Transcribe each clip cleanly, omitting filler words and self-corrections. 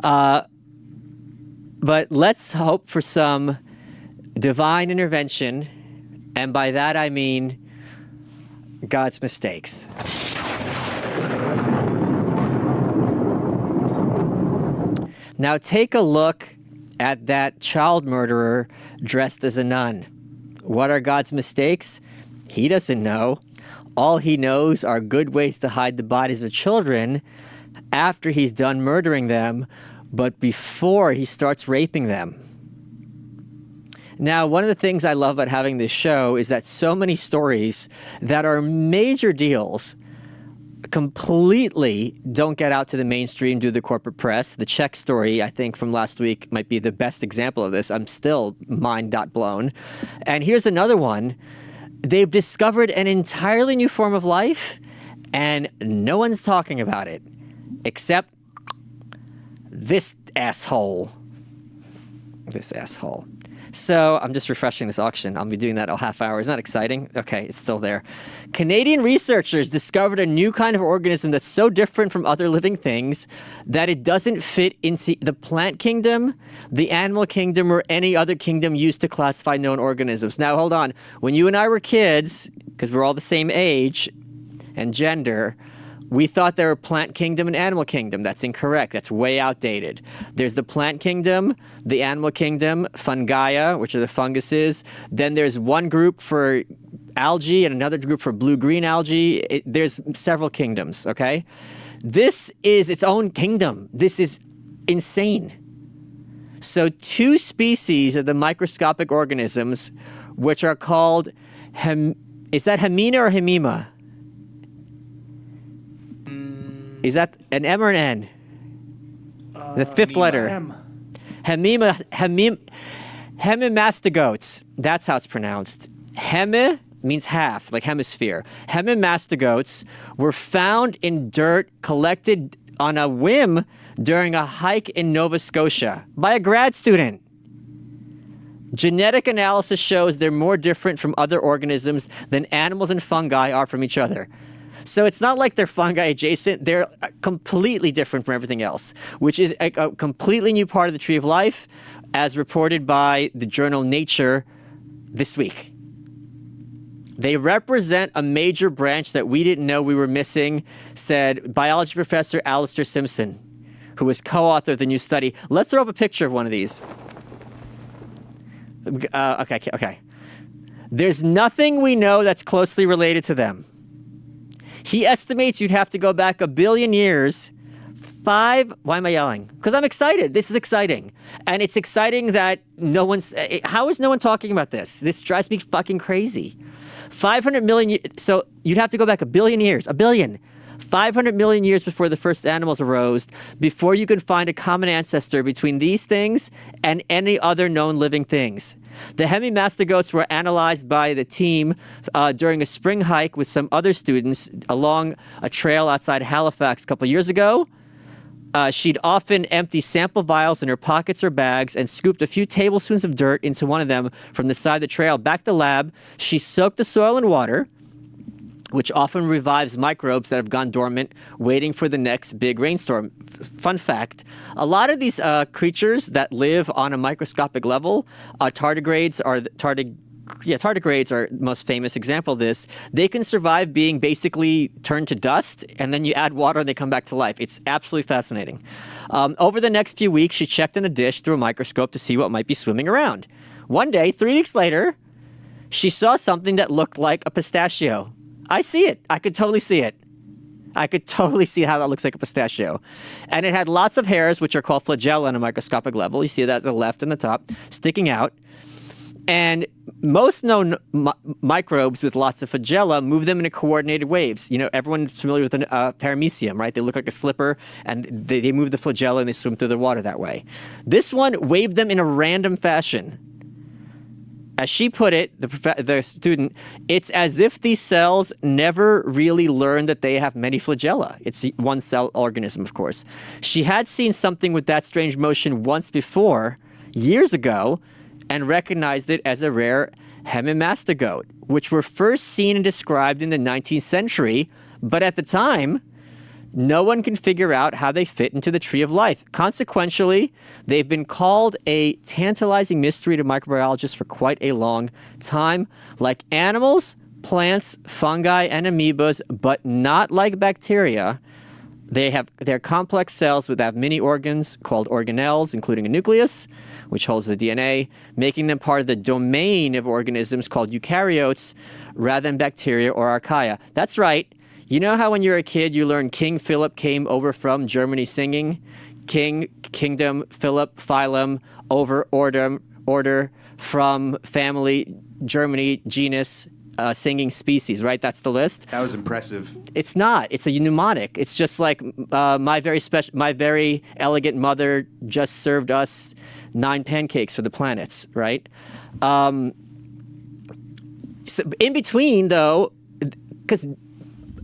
But let's hope for some divine intervention, and by that I mean God's mistakes. Now take a look at that child murderer dressed as a nun. What are God's mistakes? He doesn't know. All he knows are good ways to hide the bodies of children after he's done murdering them, but before he starts raping them. Now, one of the things I love about having this show is that so many stories that are major deals completely don't get out to the mainstream due to the corporate press. The Czech story, I think, from last week might be the best example of this. I'm still mind.blown. And here's another one. They've discovered an entirely new form of life, and no one's talking about it, except this asshole. This asshole. So I'm just refreshing this auction. I'll be doing that a half hour. Isn't that exciting? Okay, it's still there. Canadian researchers discovered a new kind of organism that's so different from other living things that it doesn't fit into the plant kingdom, the animal kingdom, or any other kingdom used to classify known organisms. Now, hold on. When you and I were kids, because we're all the same age and gender, we thought there were plant kingdom and animal kingdom. That's incorrect. That's way outdated. There's the plant kingdom, the animal kingdom, fungi, which are the funguses. Then there's one group for algae and another group for blue-green algae. There's several kingdoms, okay? This is its own kingdom. This is insane. So two species of the microscopic organisms, which are called, is that Hemina or Hemima? Is that an M or an N? The fifth letter. M. Hemimastigotes. That's how it's pronounced. Hemi means half, like hemisphere. Hemimastigotes were found in dirt collected on a whim during a hike in Nova Scotia by a grad student. Genetic analysis shows they're more different from other organisms than animals and fungi are from each other. So it's not like they're fungi adjacent. They're completely different from everything else, which is a completely new part of the tree of life, as reported by the journal Nature this week. They represent a major branch that we didn't know we were missing, said biology professor Alistair Simpson, who was co-author of the new study. Let's throw up a picture of one of these. Okay. There's nothing we know that's closely related to them. He estimates you'd have to go back 1 billion years. Why am I yelling? Because I'm excited. This is exciting. And it's exciting that how is no one talking about this? This drives me fucking crazy. 500 million, so you'd have to go back 1 billion years, 1 billion. 500 million years before the first animals arose, before you could find a common ancestor between these things and any other known living things. The hemimastigotes were analyzed by the team during a spring hike with some other students along a trail outside Halifax a couple years ago. She'd often empty sample vials in her pockets or bags and scooped a few tablespoons of dirt into one of them from the side of the trail. Back to the lab, she soaked the soil in water, which often revives microbes that have gone dormant, waiting for the next big rainstorm. Fun fact, a lot of these creatures that live on a microscopic level, tardigrades are the most famous example of this. They can survive being basically turned to dust, and then you add water and they come back to life. It's absolutely fascinating. Over the next few weeks, she checked in a dish through a microscope to see what might be swimming around. One day, 3 weeks later, she saw something that looked like a pistachio. I see it. I could totally see it. I could totally see how that looks like a pistachio. And it had lots of hairs, which are called flagella on a microscopic level. You see that at the left and the top, sticking out. And most known microbes with lots of flagella move them in coordinated waves. You know, everyone's familiar with a paramecium, right? They look like a slipper, and they move the flagella and they swim through the water that way. This one waved them in a random fashion. As she put it, the student, it's as if these cells never really learned that they have many flagella. It's a one-cell organism, of course. She had seen something with that strange motion once before, years ago, and recognized it as a rare hemimastigote, which were first seen and described in the 19th century, but at the time, no one can figure out how they fit into the tree of life. Consequentially, they've been called a tantalizing mystery to microbiologists for quite a long time. Like animals, plants, fungi, and amoebas, but not like bacteria. They're complex cells that have many organs called organelles, including a nucleus, which holds the DNA, making them part of the domain of organisms called eukaryotes rather than bacteria or archaea. That's right. You know how when you're a kid, you learn King Philip came over from Germany singing? King, kingdom, Philip, phylum, over, order, from, family, Germany, genus, singing species, right? That's the list. That was impressive. It's not. It's a mnemonic. It's just like my very elegant mother just served us 9 pancakes for the planets, right? So in between, though, because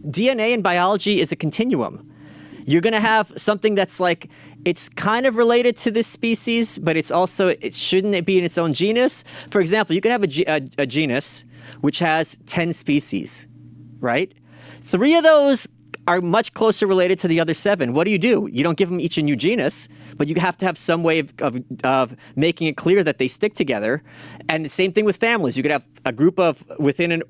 DNA and biology is a continuum. You're going to have something that's like, it's kind of related to this species, but shouldn't it be in its own genus? For example, you can have a genus which has 10 species, right? 3 of those are much closer related to the other 7. What do? You don't give them each a new genus, but you have to have some way of making it clear that they stick together. And the same thing with families. You could have a group of, within an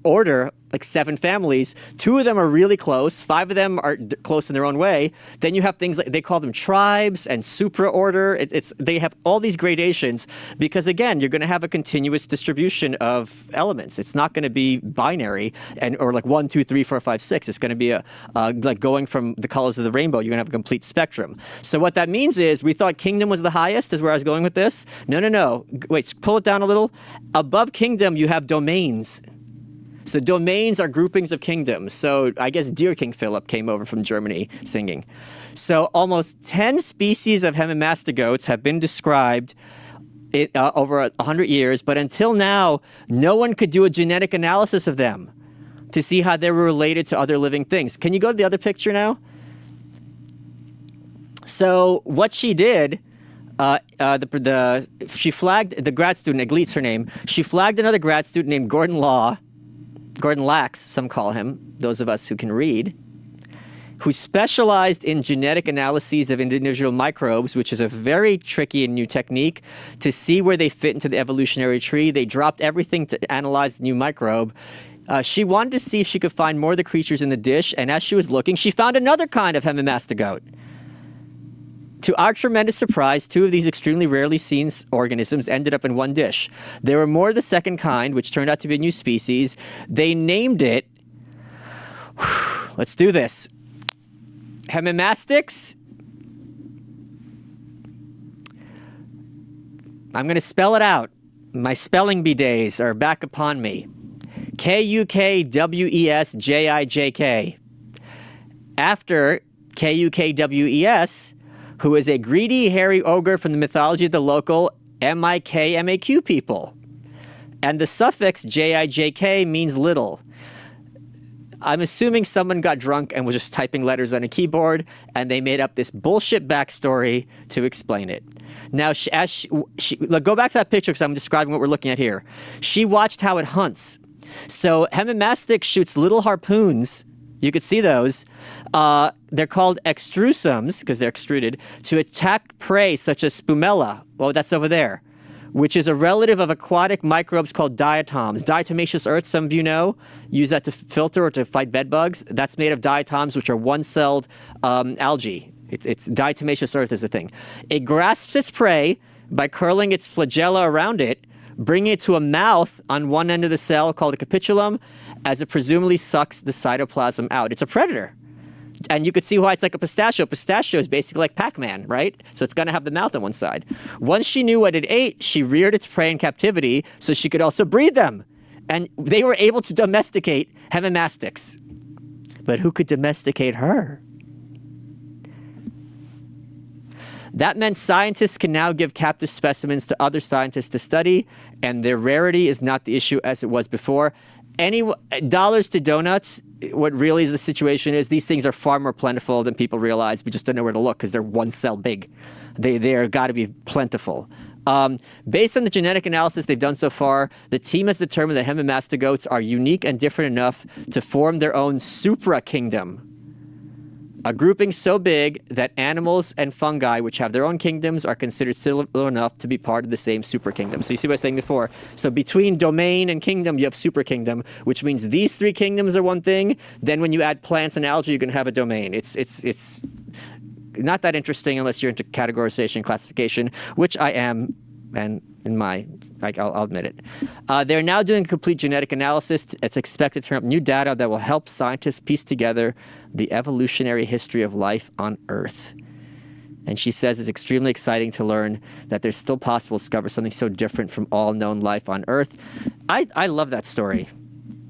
order, like 7 families. 2 of them are really close. 5 of them are close in their own way. Then you have things like, they call them tribes and supra-order. They have all these gradations because, again, you're going to have a continuous distribution of elements. It's not going to be binary or like 1, 2, 3, 4, 5, 6. It's going to be like going from the colors of the rainbow. You're going to have a complete spectrum. So what that means is we thought kingdom was the highest, is where I was going with this. No. Wait, pull it down a little. Above kingdom, you have domains. So domains are groupings of kingdoms. So I guess Dear King Philip came over from Germany singing. So almost 10 species of Hemimastigotes have been described over 100 years, but until now, no one could do a genetic analysis of them to see how they were related to other living things. Can you go to the other picture now? So what she did, she flagged the grad student, Eglit's her name. She flagged another grad student named Gordon Lax, some call him, those of us who can read, who specialized in genetic analyses of individual microbes, which is a very tricky and new technique to see where they fit into the evolutionary tree. They dropped everything to analyze the new microbe. She wanted to see if she could find more of the creatures in the dish, and as she was looking, she found another kind of Hemimastigote. To our tremendous surprise, 2 of these extremely rarely seen organisms ended up in one dish. There were more of the second kind, which turned out to be a new species. They named it, let's do this, Hemimastix. I'm going to spell it out. My spelling bee days are back upon me. Kukwesjijk. After Kukwes, who is a greedy, hairy ogre from the mythology of the local Mikmaq people. And the suffix Jijk means little. I'm assuming someone got drunk and was just typing letters on a keyboard, and they made up this bullshit backstory to explain it. Now, go back to that picture because I'm describing what we're looking at here. She watched how it hunts. So Hemimastix shoots little harpoons. You could see those. They're called extrusums, because they're extruded, to attack prey such as spumella. Well, that's over there, which is a relative of aquatic microbes called diatoms. Diatomaceous earth, some of you know, use that to filter or to fight bed bugs. That's made of diatoms, which are one-celled algae. It's diatomaceous earth is the thing. It grasps its prey by curling its flagella around it, bringing it to a mouth on one end of the cell called a capitulum, as it presumably sucks the cytoplasm out. It's a predator. And you could see why it's like a pistachio. Pistachio is basically like Pac-Man, right? So it's going to have the mouth on one side. Once she knew what it ate, she reared its prey in captivity so she could also breed them. And they were able to domesticate Hemimastix. But who could domesticate her? That meant scientists can now give captive specimens to other scientists to study, and their rarity is not the issue as it was before. Dollars to donuts, what really is the situation is these things are far more plentiful than people realize. We just don't know where to look because they're one cell big. They're got to be plentiful. Based on the genetic analysis they've done so far, the team has determined that Hemimastigotes are unique and different enough to form their own supra-kingdom. A grouping so big that animals and fungi, which have their own kingdoms, are considered similar enough to be part of the same super-kingdom. So you see what I was saying before? So between domain and kingdom, you have super-kingdom, which means these three kingdoms are one thing. Then when you add plants and algae, you're going to have a domain. It's not that interesting unless you're into categorization, classification, which I am, and I'll admit it. They're now doing a complete genetic analysis. It's expected to turn up new data that will help scientists piece together the evolutionary history of life on Earth. And she says it's extremely exciting to learn that there's still possible to discover something so different from all known life on Earth. I love that story.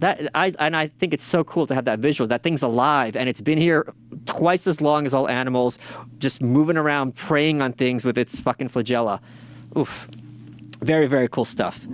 I think it's so cool to have that visual. That thing's alive, and it's been here twice as long as all animals, just moving around, preying on things with its fucking flagella. Oof. Very, very cool stuff.